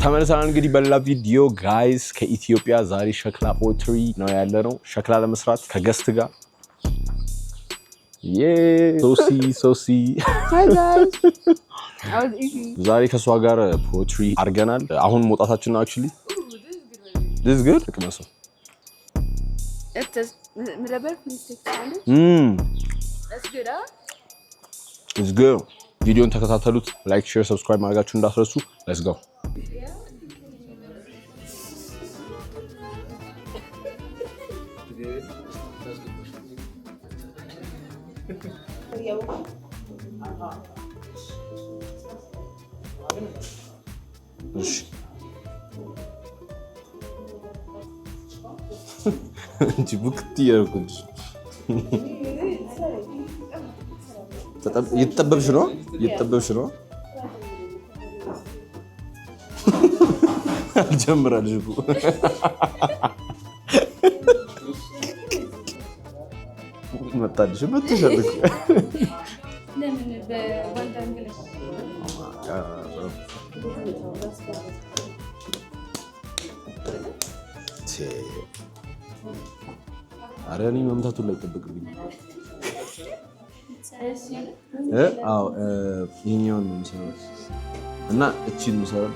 ተመልሰናል እንግዲህ በሌላ ቪዲዮ ጋይስ ከኢትዮጵያ ዛሬ ሸክላ ፖትሪ ነው ያለነው ሸክላ ለመስራት ከገስት ጋር ሶሲ Hi guys. ዛሬ ከሷ ጋር ፖትሪ አርገናል አሁን መውጣታችን ነው actually this is good ቅመሱ It's rubber plastic sound. That's good, huh? It's good. ቪዲዮን ተከታተሉት ላይክ ሼር ሰብስክራይብ ማድረጋችሁን እንዳትረሱ let's go እሺ እንጂ ቡክቲ ያርኩት ይተጠበብሽ ነው አልጀምራለሽ እኮ መጣልሽ መጥተሻል ለምን በባንድ አንግለሽ አረኒ መምታቱን ላይ ተጠብቅብኝ አዎ ይሄኛውን ነው የሚሰራው እና እቺን የሚሰራው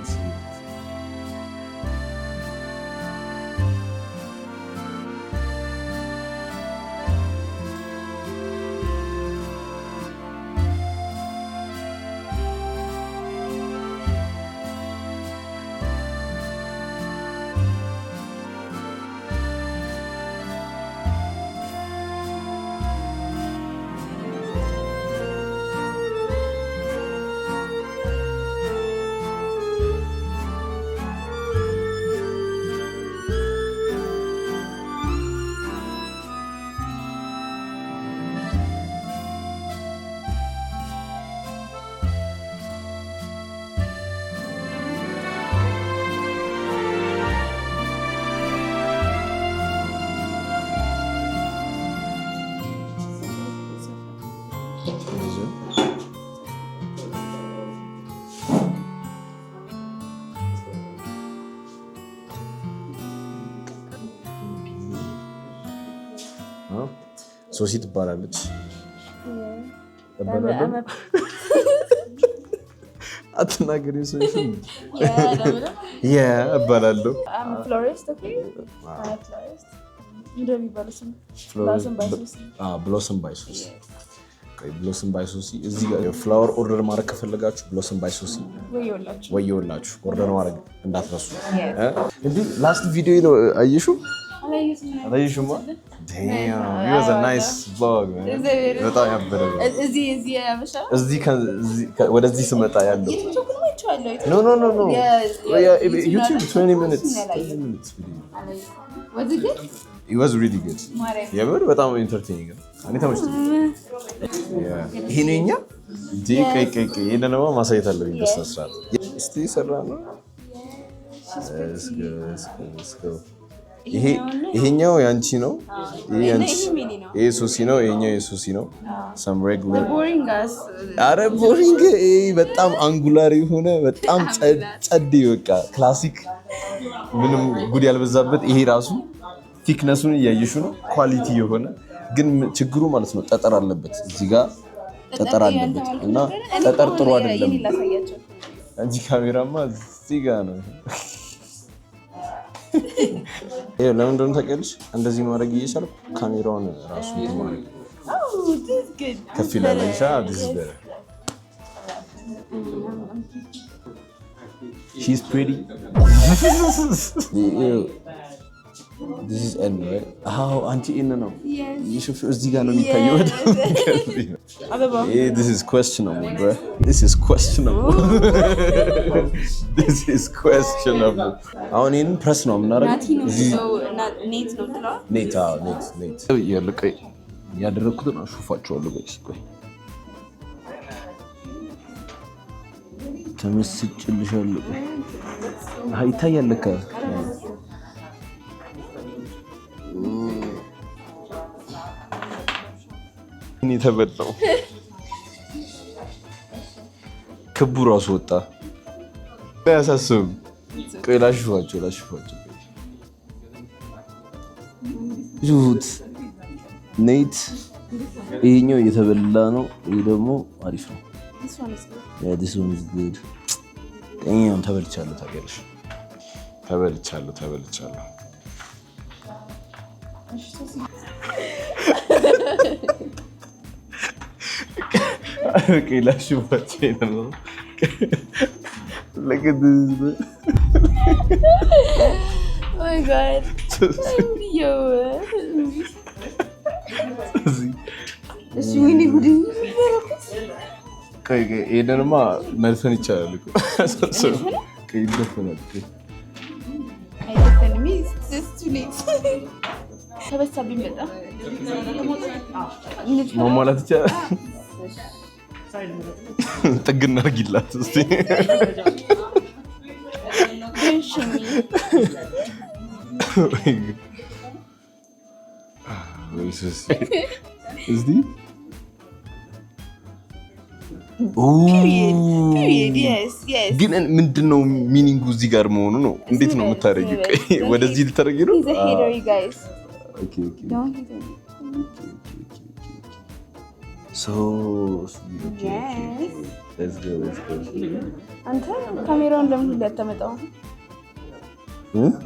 ሶሲ ትባላለች አትናገሪ ሶሲ እባላለሁ florist okay florist እንደዚህ ባለስም ብሎሰም ባይ ሶሲ ብሎሰም ባይ ሶሲ እዚህ ጋር ፍላወር ኦርደር ማድረግ ከፈለጋችሁ ብሎሰም ባይ ሶሲ ወይውላችሁ ኦርደር ማድረግ እንዳትረሱ እንዴ ላስት ቪዲዮ ነው አየሽው አላየሽውማ damn it was a nice vlog man በጣም ያበረ እዚህ ወደዚህ ስመጣ ያለው no YouTube 20 minutes was it good it was really good የምር በጣም ኢንተርቴይኒንግ ነው እኔ ተመችቶኝ ይሄ ነኛ ዲቀይ ይሄን ነው ማሳየት አለብኝ በስነ ስርዓት እስቲ ሰራ ነው ይሄኛው ያንቺ ነው ይሄ ሶሲ ነው ይሄኛው የሶሲ ነው some regular አረ ቦሪንግ በጣም አንጉላር የሆነ በጣም ጸድ በቃ ክላሲክ ምንም ጉድ ያልበዛበት ይሄ ራሱ ቲክነሱን እያየሹ ነው ኳሊቲ የሆነ ግን ችግሩ ማለት ነው ጠጠር አለበት እዚህ ጋር ጠጠር አለበት እና ጠጠር ጥሩ አይደለም እንጂ ካሜራማ እዚህ ጋር ነው ለምን እንደሆነ ታውቂያለሽ እንደዚህ ማድረግ እየቻልኩ ካሜራውን ራሱ ማለት ከፍ ይላል አይሻ this is better she's pretty this is end right how አንቺ in ነው ይሽፍ እዚህ ጋር ነው የሚታየው this is questionable bro this is questionable አሁን ይሄን ፕረስ ነው የምናደርገው እዚህ ኔት ነው ብለው ኔት ያለቀይ ያደረኩትን አሹፋቸዋለሁ ጋይስ ቆይ ተመስጭልሻለሁ አይታያል ለካ እኔ ተበላው ክቡ ራሱ ወጣ ያሳስብ ቆይ ላሽፏቸው ጁት ኔት ይሄኛው እየተበላ ነው። ይሄ ደግሞ አሪፍ ነው። this one is good damn ተበልቻለሁ። ታውቂያለሽ ተበልቻለሁ። Okay, ላሽፏቸው ነው። Look at this. Oh my god. Yo. እሺ ምን ይጉድ ቆይ ይሄንንማ መልሰን ይቻላል እኮ ቆይ ይደፈናል። አይደፈንም ተበሳብኝ በጣም ማሟላት ይቻላል። ጥግና አድርጊላት እስቲ እስቲ ግን ምንድነው ሚኒንጉ እዚህ ጋር መሆኑ ነው? እንዴት ነው የምታደርጊው? ወደዚህ ልታደርጊ ነው? አንተ ካሜራውን ለምን እንዳታመጣው?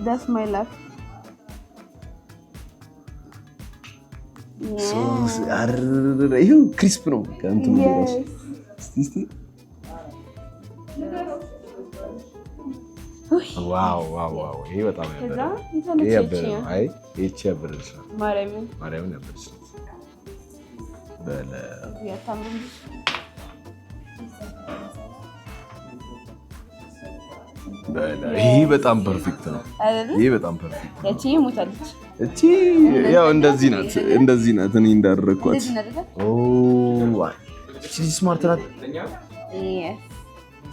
That's my luck. ይሄው ክሪስፕ ነው ከአንተ ምንድነው? እስቲ ዋው ይሄ በጣም ያበረ አይ እቺ ያበረች ማርያምን ያበረች በለ ይሄ በጣም ፐርፌክት ነው። ይሄ በጣም ፐርፌክት ነው። እቺ ሞታለች። እቺ ያው እንደዚህ ናት እኔ እንዳደረኳት። እቺ ስማርት ናት።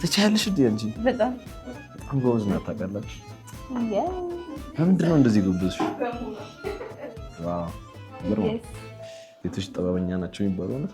ትችያለሽ እንዴ አንቺ? በጣም ጎበዝ ናት። ታውቃለች። ለምንድን ነው እንደዚህ ጎበዝሽ? ዋው ሴቶች ጥበበኛ ናቸው የሚባለው ነው።